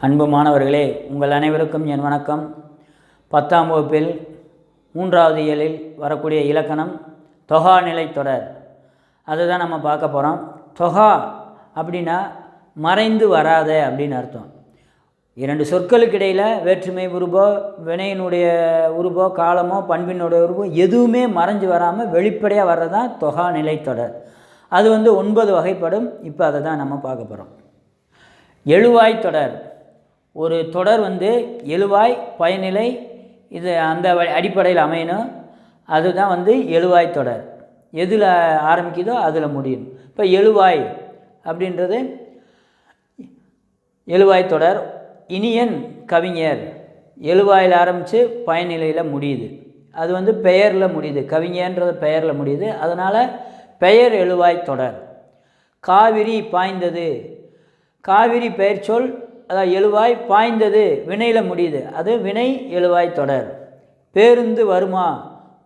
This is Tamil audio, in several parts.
அன்பு மாணவர்களே, உங்கள் அனைவருக்கும் என் வணக்கம். 10ஆம் வகுப்பில் 3வது இயலில் வரக்கூடிய இலக்கணம் தொகாநிலை தொடர். அதுதான் நம்ம பார்க்க போகிறோம். தொகா அப்படின்னா மறைந்து வராத அப்படின்னு அர்த்தம். இரண்டு சொற்களுக்கு இடையில் வேற்றுமை உருவோ, வினையினுடைய உருவோ, காலமோ, பண்பினுடைய உருவோ எதுவுமே மறைஞ்சு வராமல் வெளிப்படையாக வர்றது தான் தொகாநிலை தொடர். அது 9 வகைப்படும். இப்போ அதை தான் நம்ம பார்க்க போகிறோம். எழுவாய் தொடர். ஒரு தொடர் எழுவாய், பயனிலை, இது அந்த அடிப்படையில் அமையணும். அதுதான் எழுவாய் தொடர். எதில் ஆரம்பிக்குதோ அதில் முடியும். இப்போ எழுவாய் அப்படின்றது எழுவாய் தொடர். இனியன் கவிஞர் எழுவாயில் ஆரம்பித்து பயனிலையில் முடியுது. அது பெயரில் முடியுது. கவிஞர்ன்றது பெயரில் முடியுது. அதனால் பெயர் எழுவாய் தொடர். காவிரி பாய்ந்தது. காவிரி பெயர் சொல், அதாவது எழுவாய். பாய்ந்தது வினையில் முடியுது. அது வினை எழுவாய் தொடர். பேருந்து வருமா,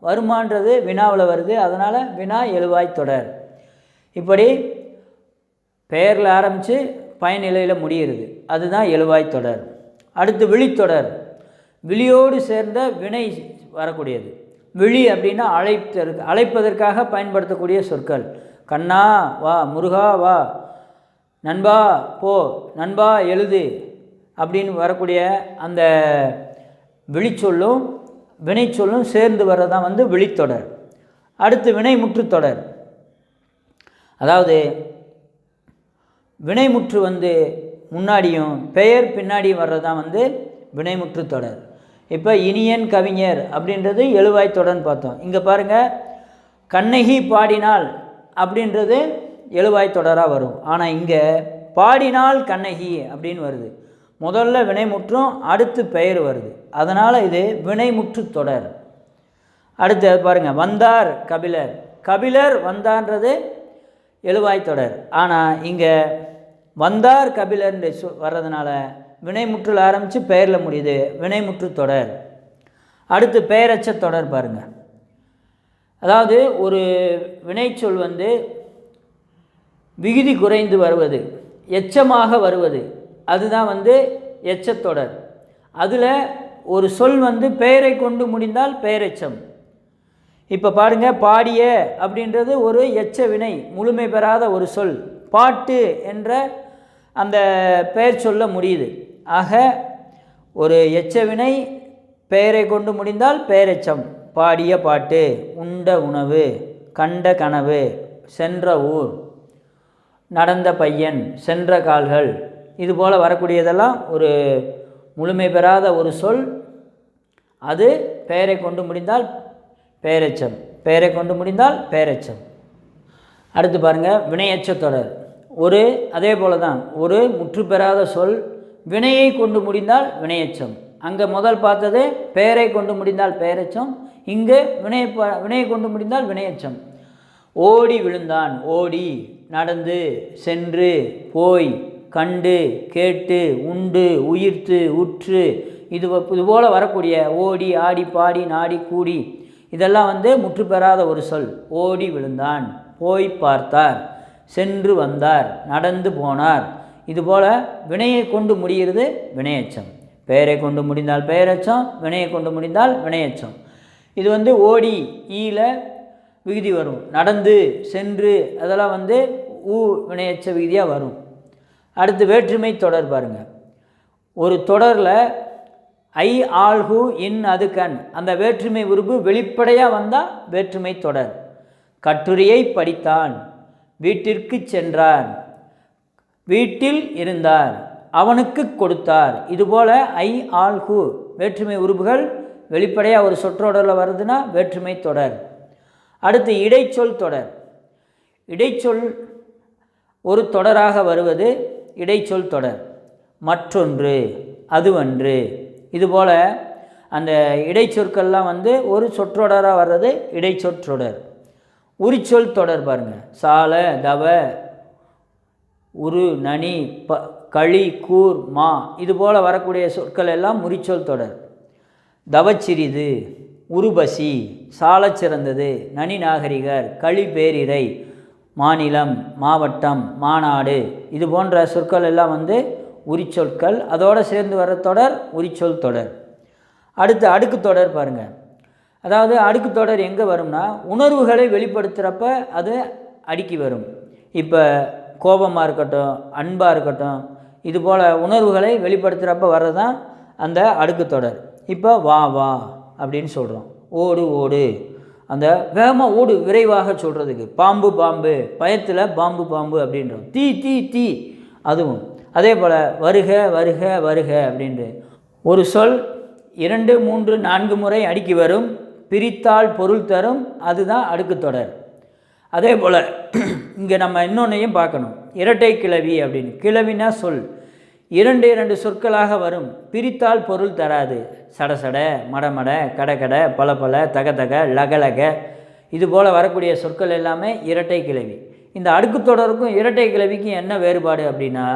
வருமானது வினாவில் வருது. அதனால் வினா எழுவாய் தொடர். இப்படி பெயரில் ஆரம்பித்து பயனிலையில் முடிகிறது. அதுதான் எழுவாய் தொடர். அடுத்து விழித்தொடர். விழியோடு சேர்ந்த வினை வரக்கூடியது. விழி அப்படின்னா அழைப்பதற்காக பயன்படுத்தக்கூடிய சொற்கள். கண்ணா வா, முருகா வா, நண்பா போ, நண்பா எழுது அப்படின்னு வரக்கூடிய அந்த விழிச்சொல்லும் வினை சொல்லும் சேர்ந்து வர்றதான் விழித்தொடர். அடுத்து வினைமுற்றுத்தொடர். அதாவது வினைமுற்று முன்னாடியும் பெயர் பின்னாடியும் வர்றதான் வினைமுற்றுத்தொடர். இப்போ இனியன் கவிஞர் அப்படின்றது எழுவாய் தொடர்ன்னு பார்த்தோம். இங்கே பாருங்கள், கண்ணகி பாடினாள் அப்படின்றது எழுவாய் தொடராக வரும். ஆனால் இங்கே பாடினால் கண்ணகி அப்படின்னு வருது. முதல்ல வினைமுற்றும், அடுத்து பெயர் வருது. அதனால் இது வினைமுற்று தொடர். அடுத்து பாருங்கள், வந்தார் கபிலர். கபிலர் வந்தான்றது எழுவாய் தொடர். ஆனால் இங்கே வந்தார் கபிலர் வர்றதுனால வினைமுற்றில் ஆரம்பித்து பெயரில் முடியுது. வினைமுற்று தொடர். அடுத்து பெயரச்ச தொடர் பாருங்கள். அதாவது ஒரு வினைச்சொல் விகுதி குறைந்து வருவது, எச்சமாக வருவது, அதுதான் எச்சத்தொடர். அதில் ஒரு சொல் பெயரை கொண்டு முடிந்தால் பெயரெச்சம். இப்போ பாருங்கள், பாடிய அப்படின்றது ஒரு எச்ச வினை, முழுமை பெறாத ஒரு சொல். பாட்டு என்ற அந்த பெயர் சொல்ல முடியுது. ஆக ஒரு எச்ச வினை பெயரை கொண்டு முடிந்தால் பெயரெச்சம். பாடிய பாட்டு, உண்ட உணவு, கண்ட கனவு, சென்ற ஊர், நடந்த பையன், சென்ற கால்கள், இதுபோல் வரக்கூடியதெல்லாம் ஒரு முழுமை பெறாத ஒரு சொல். அது பெயரை கொண்டு முடிந்தால் பெயரெச்சம், பெயரை கொண்டு முடிந்தால் பெயரெச்சம். அடுத்து பாருங்கள், வினையச்ச தொடர். அதே போல் தான் ஒரு முற்று பெறாத சொல் வினையை கொண்டு முடிந்தால் வினையச்சம். அங்கே முதல் பார்த்தது பெயரை கொண்டு முடிந்தால் பெயரெச்சம். இங்கு வினையை கொண்டு முடிந்தால் வினையச்சம். ஓடி விழுந்தான். ஓடி, நடந்து, சென்று, போய், கண்டு, கேட்டு, உண்டு, உயிர்த்து, உற்று, இதுபோல் வரக்கூடிய ஓடி, ஆடி, பாடி, நாடி, கூடி, இதெல்லாம் முற்று பெறாத ஒரு சொல். ஓடி விழுந்தான், போய் பார்த்தார், சென்று வந்தார், நடந்து போனார், இதுபோல் வினையை கொண்டு முடிகிறது வினையச்சம். பெயரை கொண்டு முடிந்தால் பெயரெச்சம், வினையை கொண்டு முடிந்தால் வினையச்சம். இது ஓடி ஈல விகுதி வரும். நடந்து, சென்று, அதெல்லாம் ஊ வினையச்ச விகுதியாக வரும். அடுத்து வேற்றுமை தொடர் பாருங்கள். ஒரு தொடரில் ஐ, ஆள்கு, இன், அது, கண், அந்த வேற்றுமை உருபு வெளிப்படையாக வந்தால் வேற்றுமை தொடர். கட்டுரையை படித்தான், வீட்டிற்கு சென்றார், வீட்டில் இருந்தார், அவனுக்கு கொடுத்தார், இதுபோல் ஐ, ஆள்கு வேற்றுமை உருபுகள் வெளிப்படையாக ஒரு சொற்றொடரில் வருதுன்னா வேற்றுமை தொடர். அடுத்து இடைச்சொல் தொடர். இடைச்சொல் ஒரு தொடராக வருவது இடைச்சொல் தொடர். மற்றொன்று, அதுவன்று, இதுபோல் அந்த இடைச்சொற்கள்லாம் ஒரு சொற்றொடராக வர்றது இடைச்சொற்றொடர். உரிச்சொல் தொடர் பாருங்கள். சால, தவ, உரு, நனி, களி, கூர், மா, இதுபோல் வரக்கூடிய சொற்கள் எல்லாம் உரிச்சொல் தொடர். தவச்சிறிது, உருபசி, சாலச் சிறந்தது, நனி நாகரிகர், களி பேரிரை, மாநிலம், மாவட்டம், மாநாடு, இது போன்ற சொற்கள் எல்லாம் உரிச்சொற்கள், அதோடு சேர்ந்து வர தொடர் உரிச்சொல் தொடர். அடுத்து அடுக்கு தொடர் பாருங்கள். அதாவது அடுக்கு தொடர் எங்கே வரும்னா உணர்வுகளை வெளிப்படுத்துகிறப்ப அது அடுக்கி வரும். இப்போ கோபமாக இருக்கட்டும், அன்பாக இருக்கட்டும், இதுபோல் உணர்வுகளை வெளிப்படுத்துகிறப்ப வர்றது தான் அந்த அடுக்கு தொடர். இப்போ வா வா அப்படின்னு சொல்கிறோம், ஓடு ஓடு, அந்த வேகமாக ஓடு விரைவாக சொல்கிறதுக்கு. பாம்பு பாம்பு, பயத்தில் பாம்பு பாம்பு அப்படின்றோம். தீ தீ தீ, அதுவும் அதே போல் வருக வருக வருக அப்படின்ட்டு ஒரு சொல் 2, 3, 4 முறை அடுக்கி வரும், பிரித்தால் பொருள் தரும், அதுதான் அடுக்கு தொடர். அதே போல் இங்கே நம்ம இன்னொன்றையும் பார்க்கணும், இரட்டை கிளவி அப்படின்னு. கிளவினா சொல் 2 சொற்களாக வரும், பிரித்தால் பொருள் தராது. சடசட, மடமட, கடகட, பலபல, தகதக, லகலக, இது போல் வரக்கூடிய சொற்கள் எல்லாமே இரட்டை கிளவி. இந்த அடுக்கு தொடருக்கும் இரட்டை கிளவிக்கும் என்ன வேறுபாடு அப்படின்னா,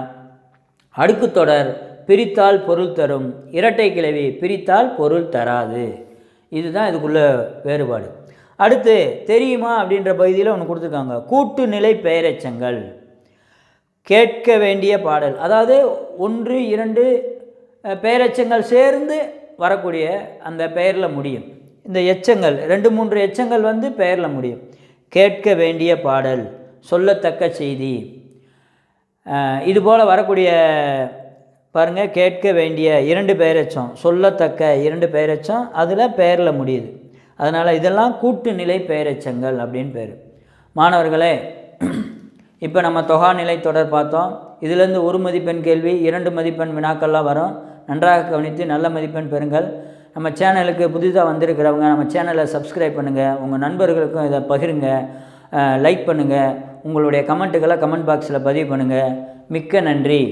அடுக்கு தொடர் பிரித்தால் பொருள் தரும், இரட்டை கிளவி பிரித்தால் பொருள் தராது. இதுதான் இதுக்குள்ள வேறுபாடு. அடுத்து தெரியுமா அப்படின்ற பகுதியில் ஒன்று கொடுத்துருக்காங்க, கூட்டு நிலை பெயரெச்சங்கள். கேட்க வேண்டிய பாடல், அதாவது 1, 2 பெயரெச்சங்கள் சேர்ந்து வரக்கூடிய அந்த பெயரில் முடியும். இந்த எச்சங்கள் 2, 3 எச்சங்கள் வந்து பெயரில் முடியும். கேட்க வேண்டிய பாடல், சொல்லத்தக்க செய்தி, இதுபோல் வரக்கூடிய பாருங்கள், கேட்க வேண்டிய 2 பெயரெச்சம், சொல்லத்தக்க 2 பெயரெச்சம், அதில் பெயரில் முடியுது. அதனால் இதெல்லாம் கூட்டு நிலை பெயரெச்சங்கள் அப்படின்னு பேர். மாணவர்களே, இப்போ நம்ம தொகாநிலை தொடர் பார்த்தோம். இதிலேருந்து 1 மதிப்பெண் கேள்வி, 2 மதிப்பெண் வினாக்கள்லாம் வரும். நன்றாக கவனித்து நல்ல மதிப்பெண் பெறுங்கள். நம்ம சேனலுக்கு புதிதாக வந்திருக்கிறவங்க நம்ம சேனலை சப்ஸ்கிரைப் பண்ணுங்கள், உங்கள் நண்பர்களுக்கும் இதை பகிருங்க, லைக் பண்ணுங்கள், உங்களுடைய கமெண்ட்டுகளை கமெண்ட் பாக்ஸில் பதிவு பண்ணுங்கள். மிக்க நன்றி.